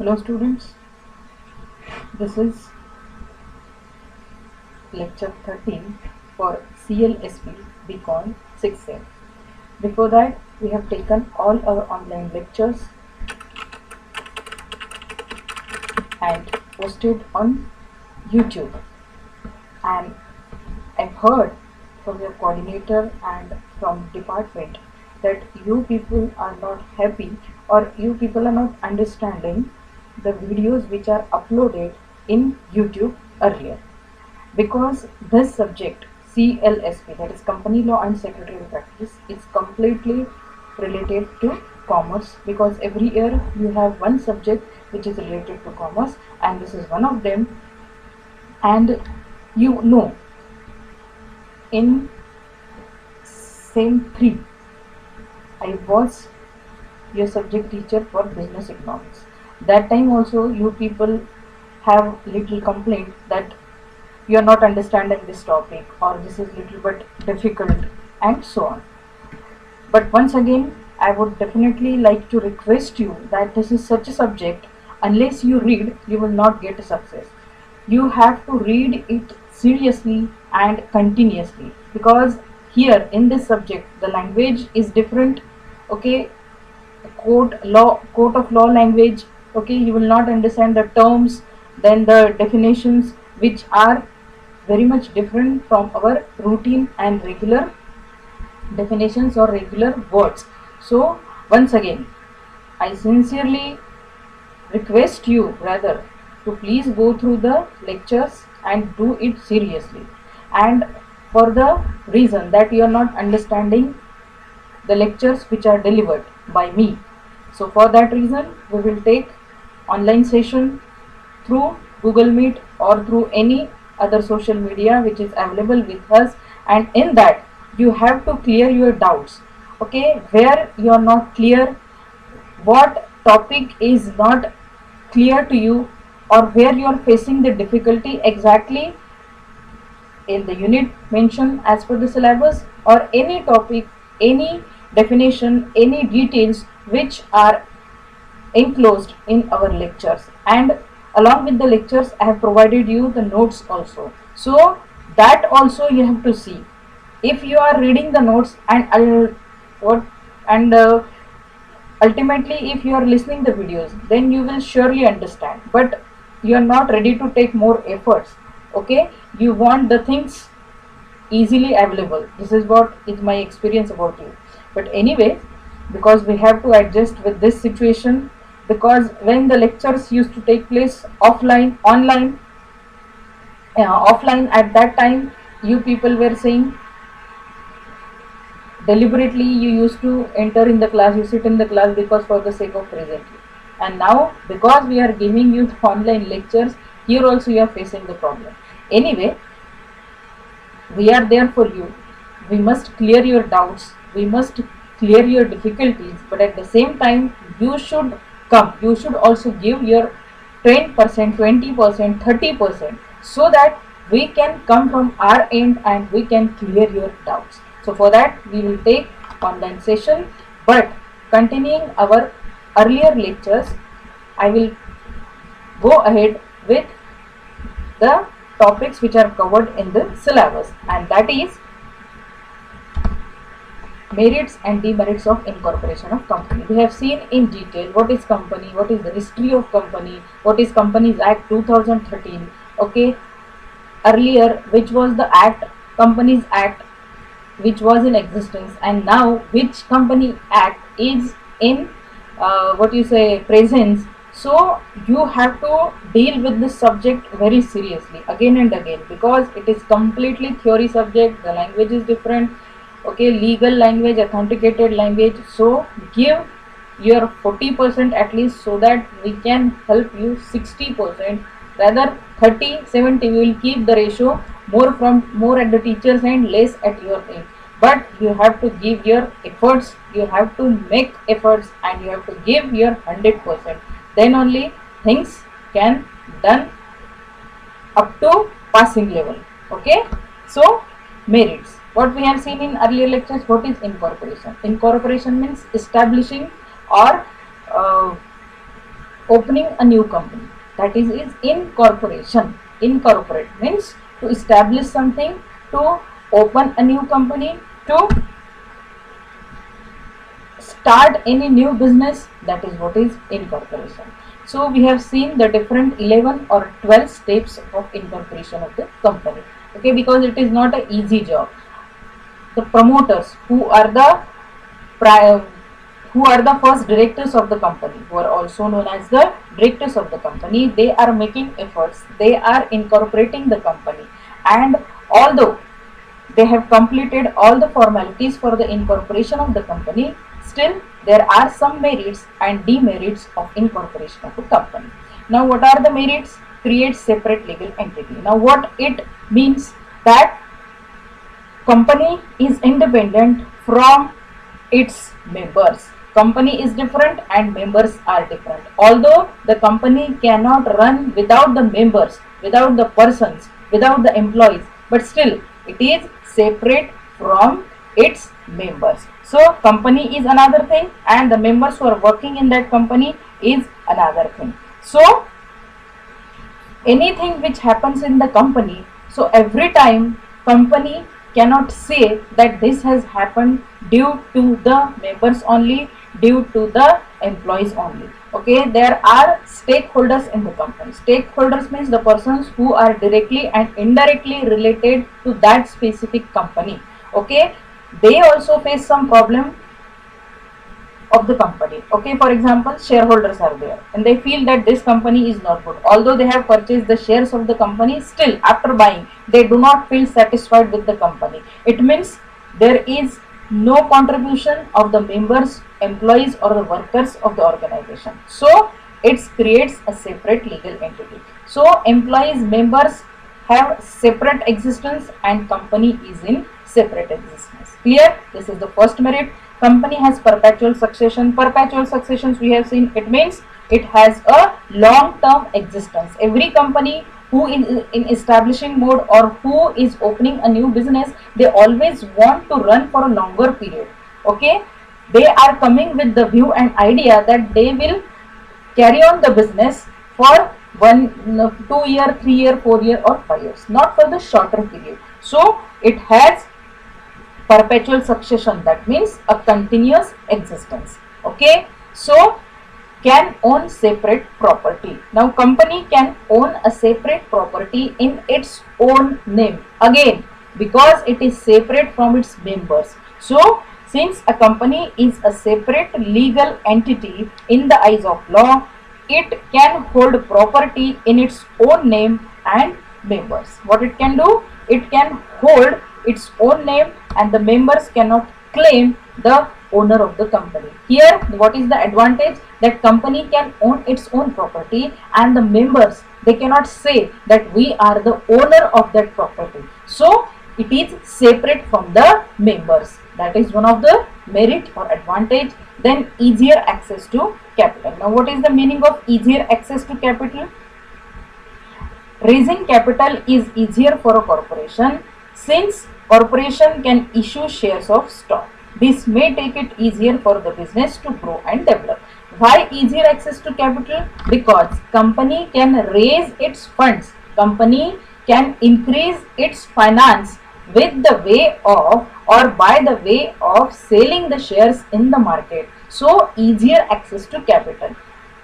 Hello students, this is lecture 13 for CLSP BCon 6th. Before that, we have taken all our online lectures and posted on YouTube. And I've heard from your coordinator and from department that you people are not happy or you people are not understanding the videos which are uploaded in YouTube earlier, because this subject CLSP, that is company law and secretarial practice, is completely related to commerce, because every year you have one subject which is related to commerce and this is one of them. And you know, in SEM 3 I was your subject teacher for business economics. That time also you people have little complaint that you are not understanding this topic or this is little bit difficult and so on. But once again, I would definitely like to request you that this is such a subject, unless you read, you will not get a success. You have to read it seriously and continuously, because here in this subject the language is different. Okay, court of law language. Okay, you will not understand the terms, then the definitions, which are very much different from our routine and regular definitions or regular words. So once again, I sincerely request you rather to please go through the lectures and do it seriously, and for the reason that you are not understanding the lectures which are delivered by me. So for that reason, we will take online session through Google Meet or through any other social media which is available with us, and in that you have to clear your doubts. Okay, where you are not clear, what topic is not clear to you, or where you are facing the difficulty exactly in the unit mentioned as per the syllabus, or any topic, any definition, any details which are enclosed in our lectures. And along with the lectures, I have provided you the notes also, so that also you have to see. If you are reading the notes and what and ultimately if you are listening the videos, then you will surely understand, but you are not ready to take more efforts. Okay, you want the things easily available. This is what is my experience about you. But anyway, because we have to adjust with this situation, because when the lectures used to take place offline at that time, you people were saying deliberately you used to enter in the class, you sit in the class because for the sake of presently. And now because we are giving you online lectures, here also you are facing the problem. Anyway, we are there for you. We must clear your doubts, we must clear your difficulties, but at the same time you should come, you should also give your 10%, 20%, 30%, so that we can come from our end and we can clear your doubts. So for that we will take online session, but continuing our earlier lectures, I will go ahead with the topics which are covered in the syllabus, and that is merits and demerits of incorporation of company. We have seen in detail what is company, what is the history of company, what is Companies Act 2013. Okay, earlier which was the act, Companies Act, which was in existence, and now which company act is in presence. So you have to deal with this subject very seriously again and again, because it is completely theory subject, the language is different. Okay, legal language, authenticated language. So give your 40% at least, so that we can help you 60%, rather 30-70. We will keep the ratio, more at the teacher's end, less at your end. But you have to give your efforts, you have to make efforts, and you have to give your 100%. Then only things can done up to passing level. Okay, so merits. What we have seen in earlier lectures, what is incorporation? Incorporation means establishing or opening a new company, that is incorporation. Incorporate means to establish something, to open a new company, to start any new business, that is what is incorporation. So we have seen the different 11 or 12 steps of incorporation of the company. Okay, because it is not an easy job. The promoters pri- who are the first directors of the company, who are also known as the directors of the company, they are making efforts, they are incorporating the company, and although they have completed all the formalities for the incorporation of the company, still there are some merits and demerits of incorporation of the company. Now what are the merits? Create separate legal entity. Now what it means, that company is independent from its members. Company is different and members are different. Although the company cannot run without the members, without the persons, without the employees, but still it is separate from its members. So company is another thing and the members who are working in that company is another thing. So anything which happens in the company, so every time company cannot say that this has happened due to the members only, due to the employees only. Okay, there are stakeholders in the company. Stakeholders means the persons who are directly and indirectly related to that specific company. Okay, they also face some problem of the company. Okay, for example, shareholders are there and they feel that this company is not good. Although they have purchased the shares of the company, still after buying, they do not feel satisfied with the company. It means there is no contribution of the members, employees, or the workers of the organization. So it creates a separate legal entity. So employees, members have separate existence and company is in separate existence. Clear? This is the first merit. Company has perpetual succession. Perpetual successions we have seen, it means it has a long term existence. Every company who is in establishing mode or who is opening a new business, they always want to run for a longer period. Okay, they are coming with the view and idea that they will carry on the business for 2 year, 3 year, 4 year, or 5 years, not for the shorter period. So it has perpetual succession, that means a continuous existence. Okay, so can own separate property. Now company can own a separate property in its own name, again because it is separate from its members. So since a company is a separate legal entity in the eyes of law, it can hold property in its own name and members. What it can do, it can hold its own name and the members cannot claim the owner of the company. Here what is the advantage, that company can own its own property and the members, they cannot say that we are the owner of that property. So it is separate from the members. That is one of the merit or advantage. Then easier access to capital. Now what is the meaning of easier access to capital? Raising capital is easier for a corporation since corporation can issue shares of stock. This may take it easier for the business to grow and develop. Why easier access to capital? Because company can raise its funds, company can increase its finance with the way of or by the way of selling the shares in the market. So easier access to capital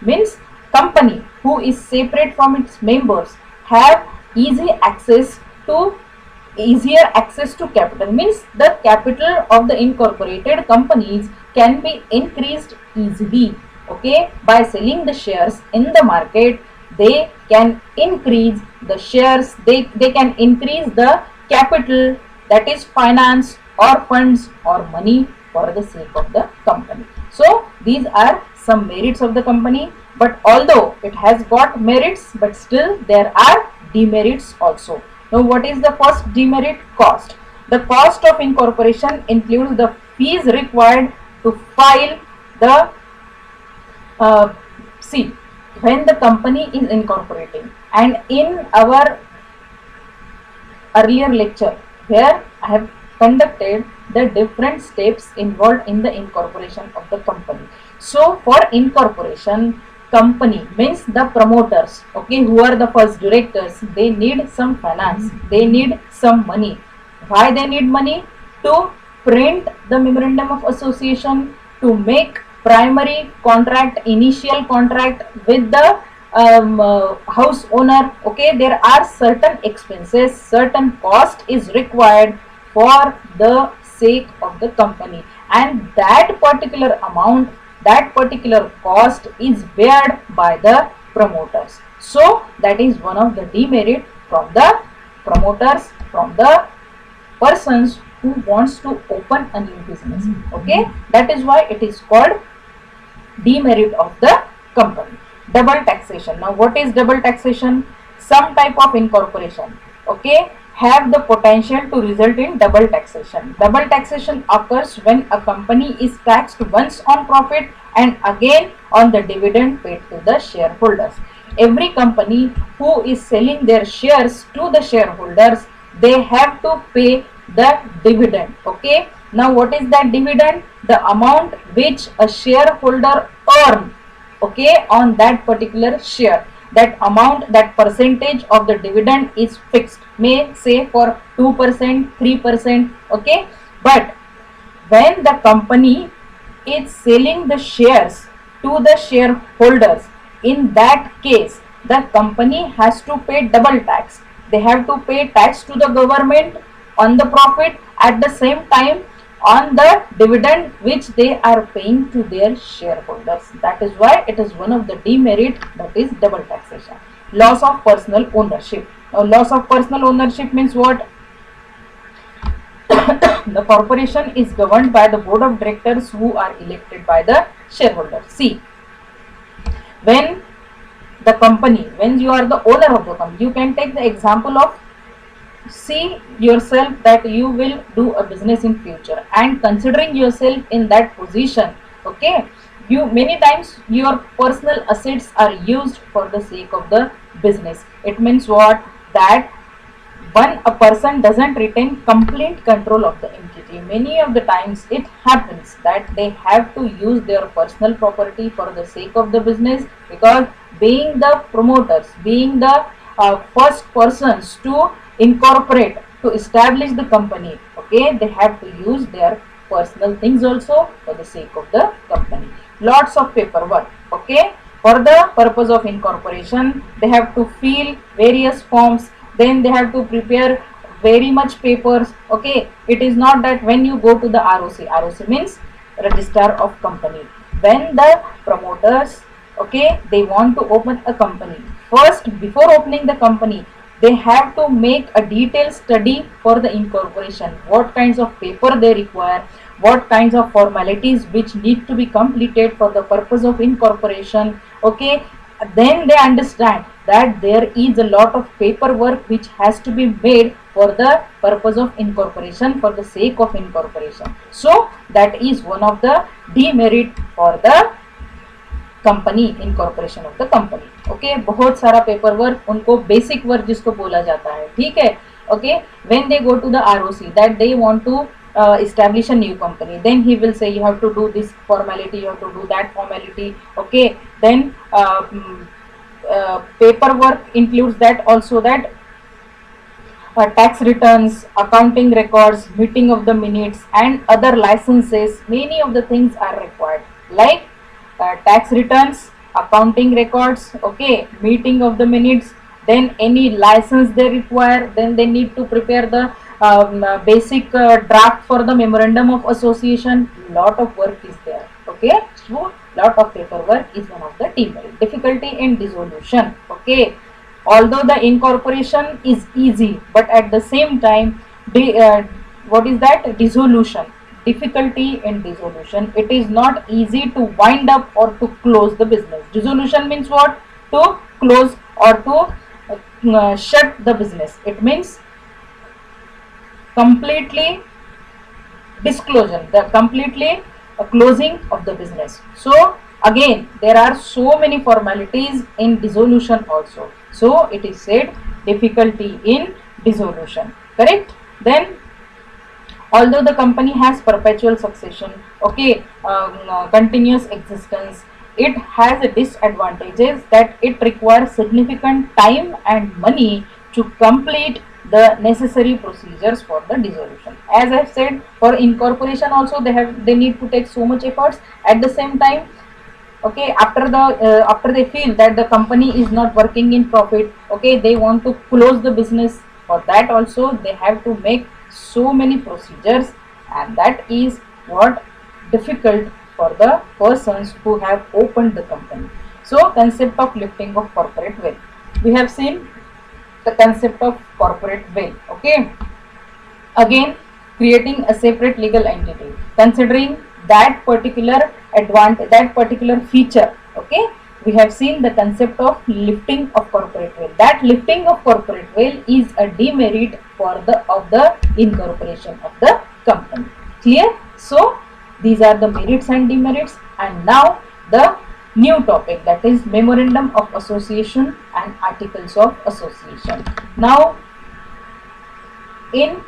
means company who is separate from its members have easier access to capital, means the capital of the incorporated companies can be increased easily. Okay, by selling the shares in the market, they can increase the shares, they can increase the capital, that is finance or funds or money for the sake of the company. So these are some merits of the company, but although it has got merits, but still there are demerits also. Now what is the first demerit? Cost. The cost of incorporation includes the fees required to file the see, when the company is incorporating, and in our earlier lecture where I have conducted the different steps involved in the incorporation of the company. So for incorporation, company means the promoters, okay, who are the first directors, they need some finance, they need some money. Why they need money? To print the memorandum of association, to make primary contract, initial contract with the house owner. Okay, there are certain expenses, certain cost is required for the sake of the company, and that particular amount, that particular cost is bared by the promoters. So that is one of the demerit from the promoters, from the persons who wants to open a new business. Okay, that is why it is called demerit of the company. Double taxation. Now what is double taxation? Some type of incorporation, okay, have the potential to result in double taxation. Double taxation occurs when a company is taxed once on profit and again on the dividend paid to the shareholders. Every company who is selling their shares to the shareholders, they have to pay the dividend. Okay, now what is that dividend? The amount which a shareholder earn, okay, on that particular share. That amount, that percentage of the dividend is fixed, may say for 2%, 3%, okay. But when the company is selling the shares to the shareholders, in that case the company has to pay double tax. They have to pay tax to the government on the profit, at the same time on the dividend which they are paying to their shareholders. That is why it is one of the demerit, that is double taxation. Loss of personal ownership. Now loss of personal ownership means what? The corporation is governed by the board of directors who are elected by the shareholders. See, when the company, when you are the owner of the company, you can take the example of, see yourself that you will do a business in future, and considering yourself in that position, okay, you many times your personal assets are used for the sake of the business. It means what? That when a person doesn't retain complete control of the entity, many of the times it happens that they have to use their personal property for the sake of the business, because being the promoters, being the first persons to incorporate, to establish the company, okay, they have to use their personal things also for the sake of the company. Lots of paperwork, okay, for the purpose of incorporation. They have to fill various forms, then they have to prepare very much papers, okay. It is not that when you go to the ROC means registrar of company, when the promoters, okay, they want to open a company, first before opening the company they have to make a detailed study for the incorporation, what kinds of paper they require, what kinds of formalities which need to be completed for the purpose of incorporation, okay. Then they understand that there is a lot of paperwork which has to be made for the purpose of incorporation, for the sake of incorporation. So that is one of the demerit for the company, incorporation of the company, okay. बहुत सारा paper work, उनको basic work जिसको बोला जाता है, ठीक है, okay. When they go to the ROC that they want to establish a new company, then he will say you have to do this formality, you have to do that formality, okay. Then paperwork includes that also, that tax returns, accounting records, meeting of the minutes and other licenses. Many of the things are required, like tax returns, accounting records, okay, meeting of the minutes, then any license they require, then they need to prepare the basic draft for the memorandum of association. Lot of work is there, okay. So lot of paperwork is one of the demerit. Difficulty in dissolution, okay. Although the incorporation is easy, but at the same time what is that? Dissolution. Difficulty in dissolution. It is not easy to wind up or to close the business. Dissolution means what? To close or to shut the business. It means completely disclosure, the completely closing of the business. So again there are so many formalities in dissolution also. So it is said difficulty in dissolution, correct. Then Although the company has perpetual succession, okay, continuous existence, it has a disadvantages that it requires significant time and money to complete the necessary procedures for the dissolution. As I've said, for incorporation also they need to take so much efforts. At the same time, okay, after they feel that the company is not working in profit, okay, they want to close the business. For that also they have to make so many procedures, and that is what difficult for the persons who have opened the company. So concept of lifting of corporate wealth, we have seen the concept of corporate wealth. Okay, again, creating a separate legal entity, considering that particular that particular feature. Okay, we have seen the concept of lifting of corporate wealth. That lifting of corporate wealth is a demerit for the incorporation of the company. Clear? So these are the merits and demerits. And now the new topic, that is memorandum of association and articles of association. Now, in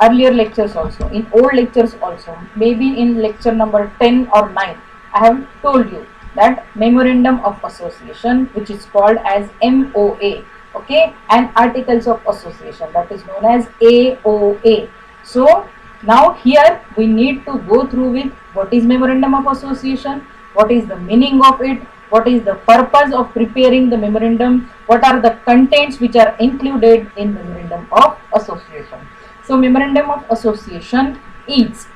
earlier lectures also, in old lectures also, maybe in lecture number 10 or 9, I have told you that memorandum of association, which is called as MOA, okay, and articles of association, that is known as AOA. So now here we need to go through with what is memorandum of association, what is the meaning of it, what is the purpose of preparing the memorandum, what are the contents which are included in memorandum of association. So memorandum of association is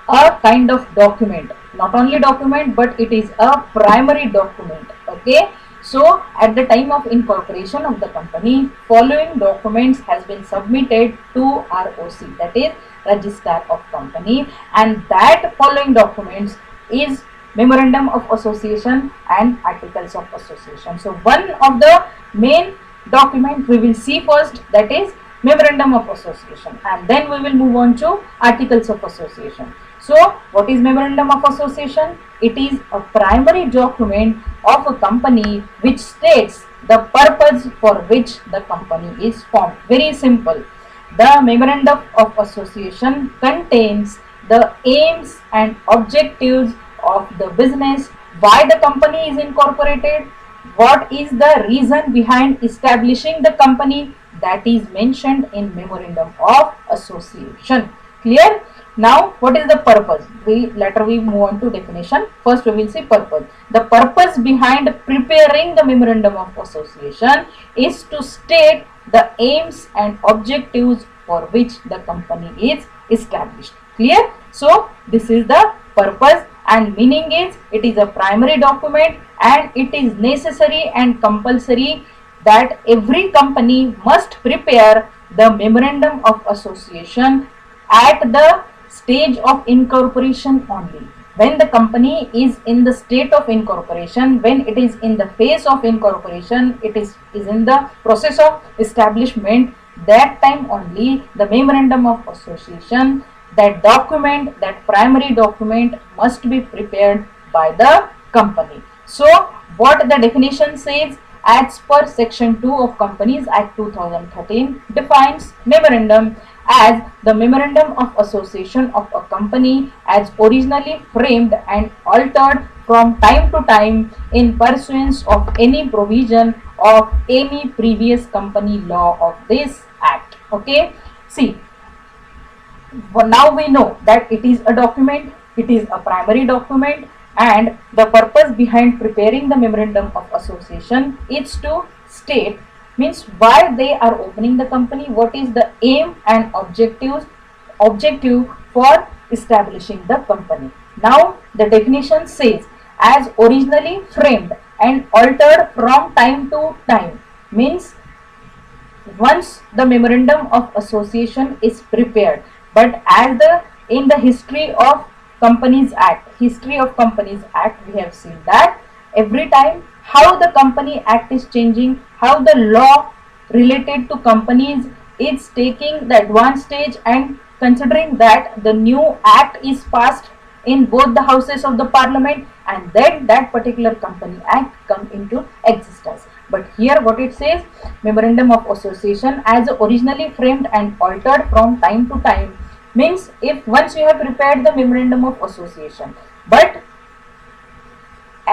a kind of document, not only document, but it is a primary document. Okay, so at the time of incorporation of the company, following documents has been submitted to ROC, that is Registrar of Company, and that following documents is memorandum of association and articles of association. So one of the main document we will see first, that is memorandum of association, and then we will move on to articles of association. So what is memorandum of association? It is a primary document of a company which states the purpose for which the company is formed. Very simple. The memorandum of association contains the aims and objectives of the business, why the company is incorporated, what is the reason behind establishing the company, that is mentioned in memorandum of association. Clear? Now what is the purpose? Later we move on to definition. First we will see purpose. The purpose behind preparing the memorandum of association is to state the aims and objectives for which the company is established. Clear? So this is the purpose, and meaning is it is a primary document and it is necessary and compulsory that every company must prepare the memorandum of association at the stage of incorporation only. When the company is in the state of incorporation, when it is in the phase of incorporation, it is in the process of establishment, that time only the memorandum of association, that document, that primary document must be prepared by the company. So what the definition says, as per section 2 of Companies Act 2013 defines memorandum as the memorandum of association of a company as originally framed and altered from time to time in pursuance of any provision of any previous company law of this act. Okay, see, now we know that it is a document, it is a primary document, and the purpose behind preparing the memorandum of association is to state, means why they are opening the company, what is the aim and objective for establishing the company. Now the definition says as originally framed and altered from time to time, means once the memorandum of association is prepared, but as in the history of Companies Act, we have seen that every time how the Company Act is changing, how the law related to companies is taking the advanced stage, and considering that the new act is passed in both the houses of the parliament, and then that particular Company Act come into existence. But here what it says, memorandum of association as originally framed and altered from time to time Means if once you have prepared the memorandum of association, but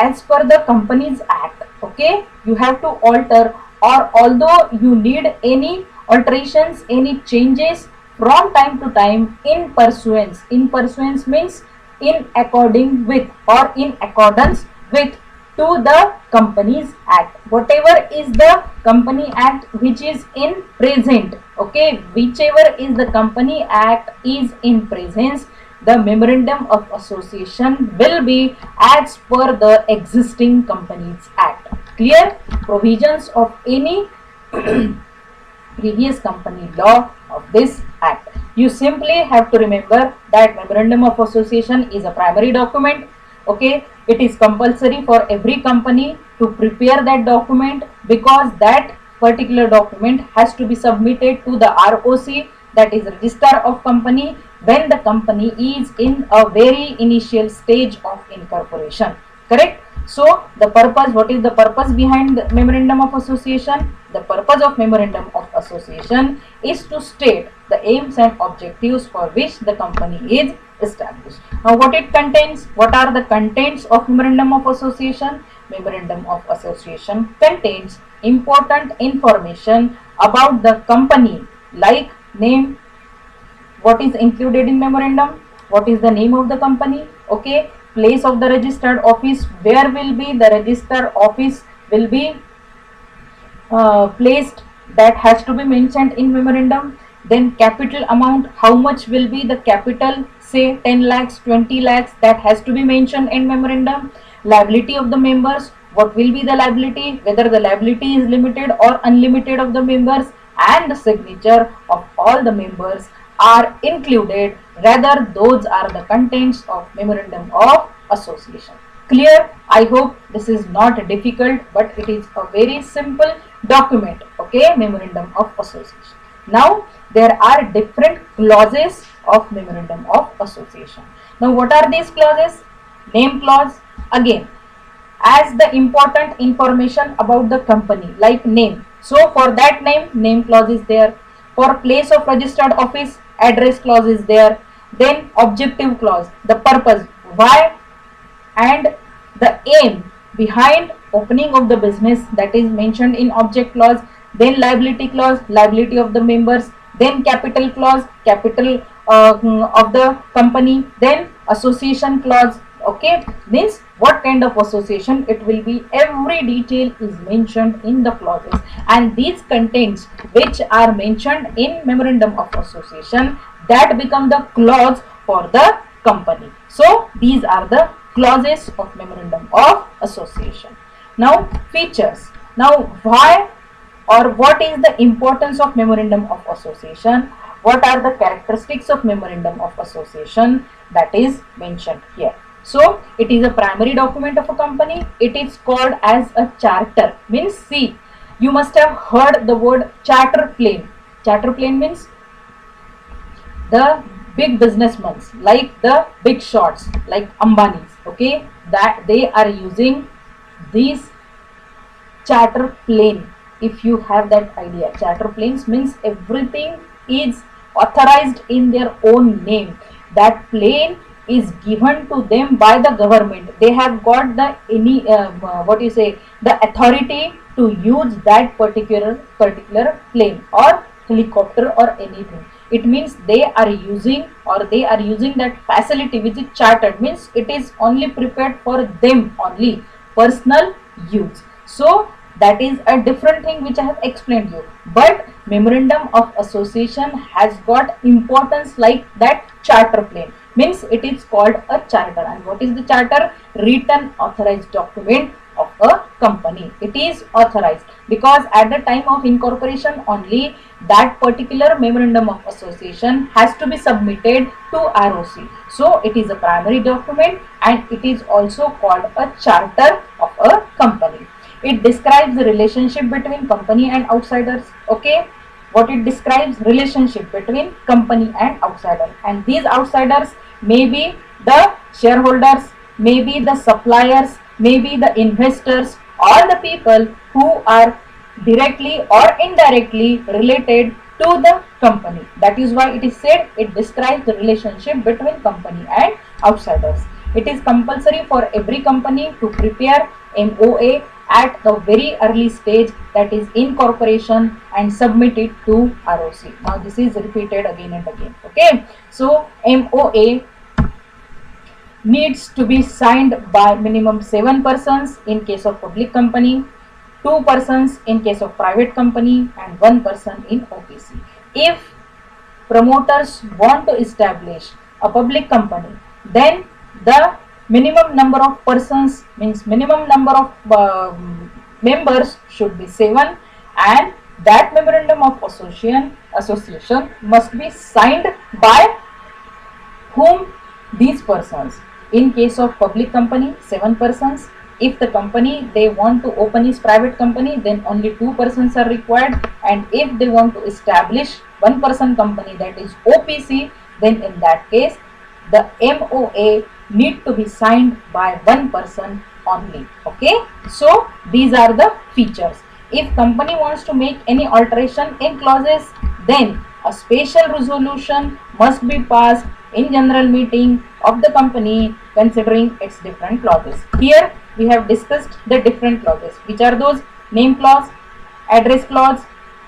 as per the Companies Act, okay, you have to alter, or although you need any alterations, any changes from time to time in pursuance. In pursuance means in according with or in accordance with to the Companies Act. Whatever is the Company Act which is in present, okay, whichever is the Company Act is in presence, the memorandum of association will be as per the existing Companies Act. Clear? Provisions of any previous company law of this act. You simply have to remember that memorandum of association is a primary document. Okay, it is compulsory for every company to prepare that document, because that particular document has to be submitted to the ROC, that is Register of Company, when the company is in a very initial stage of incorporation. Correct? So the purpose, what is the purpose behind the memorandum of association? The purpose of memorandum of association is to state the aims and objectives for which the company is established. Now what it contains, what are the contents of memorandum of association? Memorandum of association contains important information about the company, like name, what is included in memorandum, what is the name of the company, okay, place of the registered office, where will be the registered office will be placed, that has to be mentioned in memorandum. Then capital amount, how much will be the capital, say 10 lakhs, 20 lakhs, that has to be mentioned in memorandum. Liability of the members, what will be the liability, whether the liability is limited or unlimited of the members, and the signature of all the members are included. Rather, those are the contents of memorandum of association. Clear? I hope this is not difficult, but it is a very simple document. Okay, memorandum of association. Now there are different clauses of memorandum of association. Now what are these clauses? Name clause, again, as the important information about the company, like name. So for that name clause is there. For place of registered office, address clause is there. Then objective clause, the purpose, why and the aim behind opening of the business, that is mentioned in object clause. Then liability clause, liability of the members. Then capital clause, capital of the company. Then association clause, okay, means what kind of association it will be, every detail is mentioned in the clauses, and these contents which are mentioned in memorandum of association, that become the clause for the company. So these are the clauses of memorandum of association. Now features. Now why or what is the importance of memorandum of association? What are the characteristics of memorandum of association? That is mentioned here. So it is a primary document of a company. It is called as a charter. Means, see, you must have heard the word charter plane. Charter plane means the big businessmen, like the big shots, like Ambani's, okay, that they are using these charter plane. If you have that idea, charter planes means everything is authorized in their own name. That plane is given to them by the government. They have got the any what you say, the authority to use that particular plane or helicopter or anything. It means they are using, or they are using that facility which is chartered, means it is only prepared for them only, personal use. So that is a different thing which I have explained you. But memorandum of association has got importance like that charter plane, means it is called a charter. And what is the charter? Written authorized document of a company. It is authorized because at the time of incorporation only that particular memorandum of association has to be submitted to ROC. So it is a primary document and it is also called a charter of a company. It describes the relationship between company and outsiders. Okay, what it describes? Relationship between company and outsider, and these outsiders may be the shareholders, may be the suppliers, may be the investors, or the people who are directly or indirectly related to the company. That is why it is said it describes the relationship between company and outsiders. It is compulsory for every company to prepare MOA at the very early stage, that is incorporation, and submit it to ROC. Now this is repeated again and again. Okay, so MOA needs to be signed by minimum 7 persons in case of public company, 2 persons in case of private company, and 1 person in OPC. If promoters want to establish a public company, then the minimum number of persons, means minimum number of members should be 7, and that memorandum of association must be signed by whom? These persons. In case of public company, 7 persons. If the company they want to open is private company, then only 2 persons are required, and if they want to establish 1 person company, that is OPC, then in that case the MOA need to be signed by 1 person only. Okay, so these are the features. If company wants to make any alteration in clauses, then a special resolution must be passed in general meeting of the company considering its different clauses. Here we have discussed the different clauses, which are those: name clause, address clause,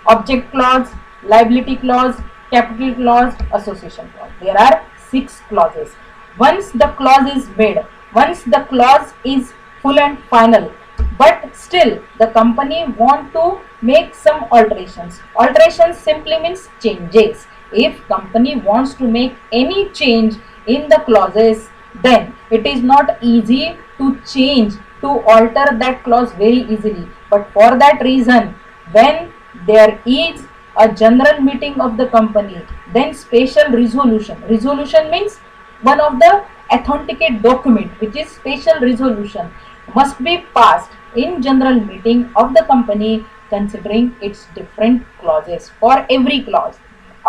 object clause, liability clause, capital clause, association clause. There are 6 clauses. Once the clause is made, once the clause is full and final, but still the company want to make some alterations. Alterations simply means changes. If company wants to make any change in the clauses, then it is not easy to change, to alter that clause very easily. But for that reason, when there is a general meeting of the company, then special resolution. Resolution means one of the authenticate document, which is special resolution, must be passed in general meeting of the company considering its different clauses. For every clause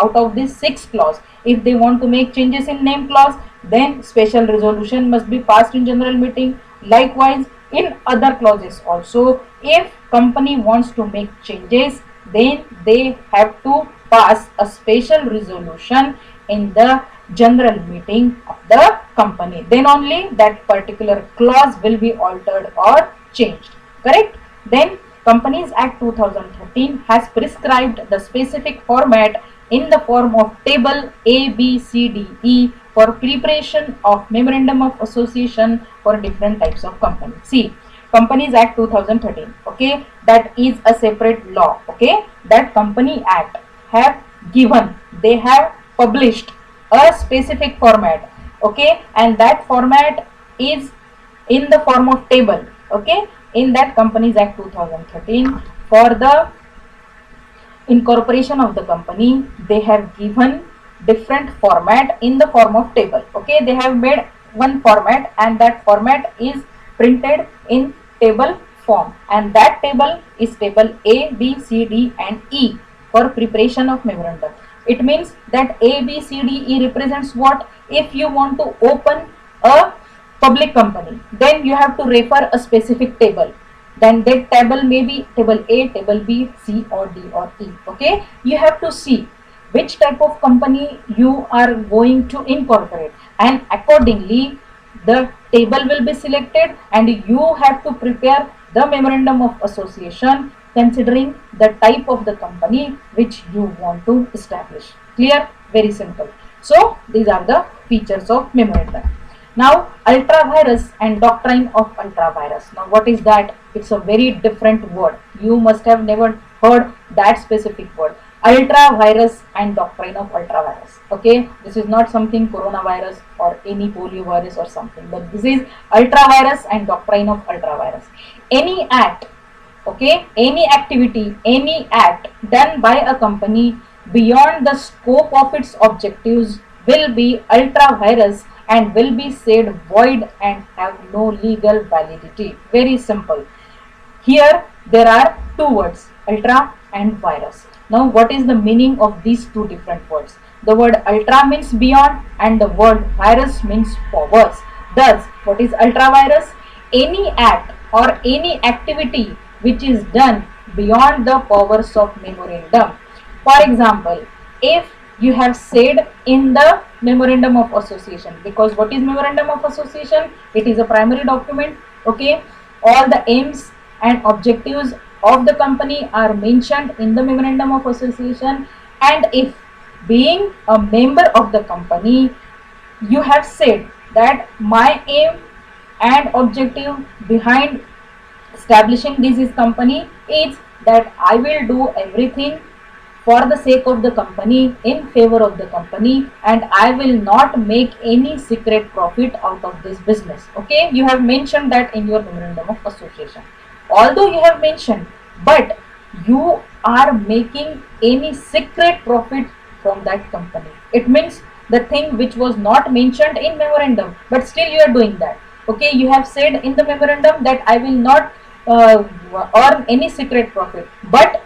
out of these 6 clause, if they want to make changes in name clause, then special resolution must be passed in general meeting. Likewise in other clauses also, if company wants to make changes, then they have to pass a special resolution in the general meeting of the company. Then only that particular clause will be altered or changed. Correct? Then Companies Act 2013 has prescribed the specific format in the form of table A, B, C, D, E for preparation of memorandum of association for different types of companies. See, Companies Act 2013, okay, that is a separate law, okay, that Company Act have given, they have published a specific format, okay, and that format is in the form of table, okay. In that Companies Act 2013, for the incorporation of the company, they have given different format in the form of table, okay. They have made one format, and that format is printed in table form, and that table is table A, B, C, D and E for preparation of memorandum. It means that A, B, C, D, E represents what? If you want to open a public company, then you have to refer a specific table. Then that table may be table A, table B, C or D or E. Okay, you have to see which type of company you are going to incorporate, and accordingly the table will be selected, and you have to prepare the memorandum of association considering the type of the company which you want to establish. Clear? Very simple. So these are the features of memorandum. Now, ultra-vires and doctrine of ultra-vires. Now, what is that? It's a very different word. You must have never heard that specific word. Ultra-virus and doctrine of ultra-virus. Okay, this is not something coronavirus or any polio virus or something, but this is ultra-virus and doctrine of ultra-virus. Any act, okay, any activity, any act done by a company beyond the scope of its objectives will be ultra-virus and will be said void and have no legal validity. Very simple. Here there are two words, ultra and virus. Now what is the meaning of these two different words? The word ultra means beyond and the word virus means powers. Thus, what is ultra virus? Any act or any activity which is done beyond the powers of memorandum. For example, if you have said in the memorandum of association, because what is memorandum of association? It is a primary document. Okay, all the aims and objectives of the company are mentioned in the memorandum of association, and if being a member of the company, you have said that my aim and objective behind establishing this is company is that I will do everything for the sake of the company, in favor of the company, and I will not make any secret profit out of this business. Okay, you have mentioned that in your memorandum of association. Although you have mentioned, but you are making any secret profit from that company. It means the thing which was not mentioned in memorandum, but still you are doing that. Okay, you have said in the memorandum that I will not earn any secret profit, but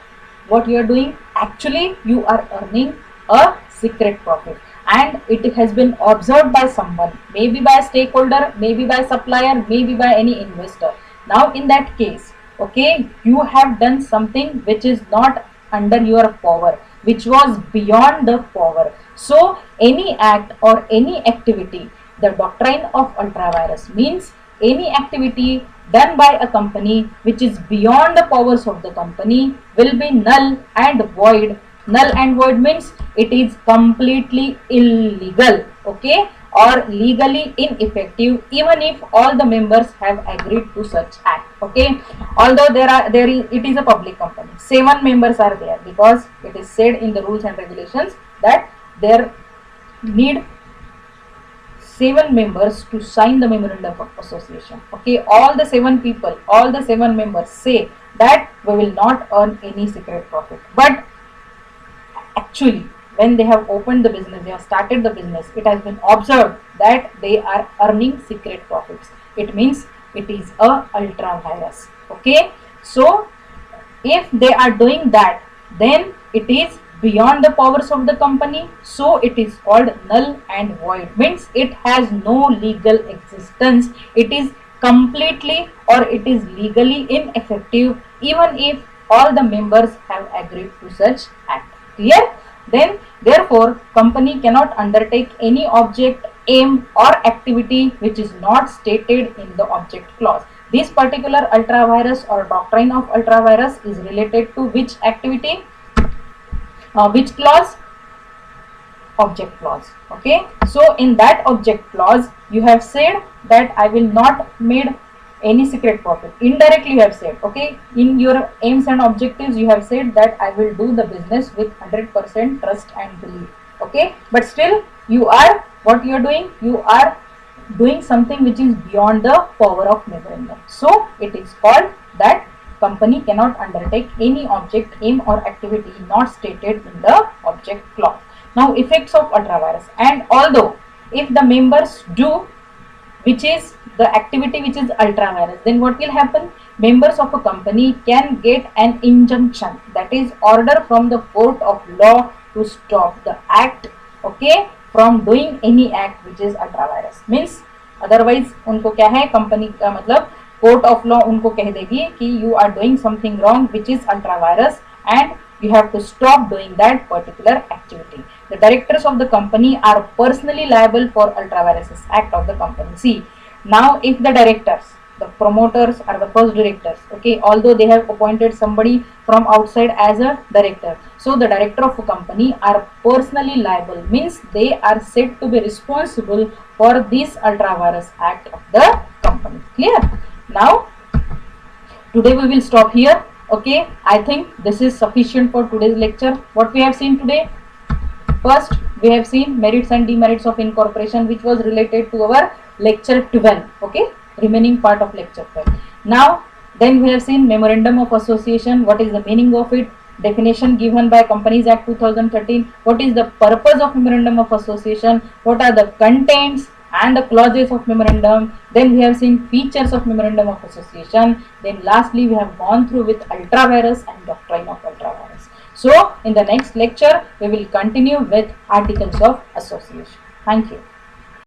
what you are doing, actually you are earning a secret profit, and it has been observed by someone, maybe by a stakeholder, maybe by a supplier, maybe by any investor. Now in that case, okay, you have done something which is not under your power, which was beyond the power. So any act or any activity, the doctrine of ultravirus means any activity done by a company which is beyond the powers of the company will be null and void. Null and void means it is completely illegal, okay, or legally ineffective, even if all the members have agreed to such act. Okay, although it is a public company, 7 members are there, because it is said in the rules and regulations that there need 7 members to sign the memorandum of association. Okay, all the 7 people, all the 7 members say that we will not earn any secret profit, but actually when they have opened the business, they have started the business, it has been observed that they are earning secret profits. It means it is a ultra virus. Okay, so if they are doing that, then it is beyond the powers of the company, so it is called null and void, means it has no legal existence. It is completely, or it is legally ineffective, even if all the members have agreed to such act. Clear? Then therefore company cannot undertake any object, aim or activity which is not stated in the object clause. This particular ultravirus or doctrine of ultravirus is related to which activity? Which clause? Object clause. Okay, so in that object clause you have said that I will not made any secret profit. Indirectly you have said, okay, in your aims and objectives you have said that I will do the business with 100% trust and belief. Okay, but still you are, what you are doing, you are doing something which is beyond the power of memorandum. So it is called that company cannot undertake any object, aim or activity not stated in the object clause. Now effects of ultravirus, and although if the members do which is the activity which is ultravirus, then what will happen? Members of a company can get an injunction, that is order from the court of law to stop the act, okay, from doing any act which is ultravirus. Means otherwise उनको क्या है, company का मतलब court of law उनको कह देगी कि you are doing something wrong which is ultravirus and you have to stop doing that particular activity. The directors of the company are personally liable for ultraviruses act of the company. See, now if the directors, the promoters are the first directors, okay, although they have appointed somebody from outside as a director, so the director of a company are personally liable, means they are said to be responsible for this ultravirus act of the company. Clear? Now today we will stop here. Okay, I think this is sufficient for today's lecture. What we have seen today, first we have seen merits and demerits of incorporation, which was related to our lecture 12. Okay, remaining part of lecture 12. Now then we have seen memorandum of association, what is the meaning of it, definition given by Companies Act 2013, what is the purpose of memorandum of association, what are the contents and the clauses of memorandum. Then we have seen features of memorandum of association. Then lastly we have gone through with ultravirus and doctrine of ultravirus. So in the next lecture we will continue with articles of association. Thank you.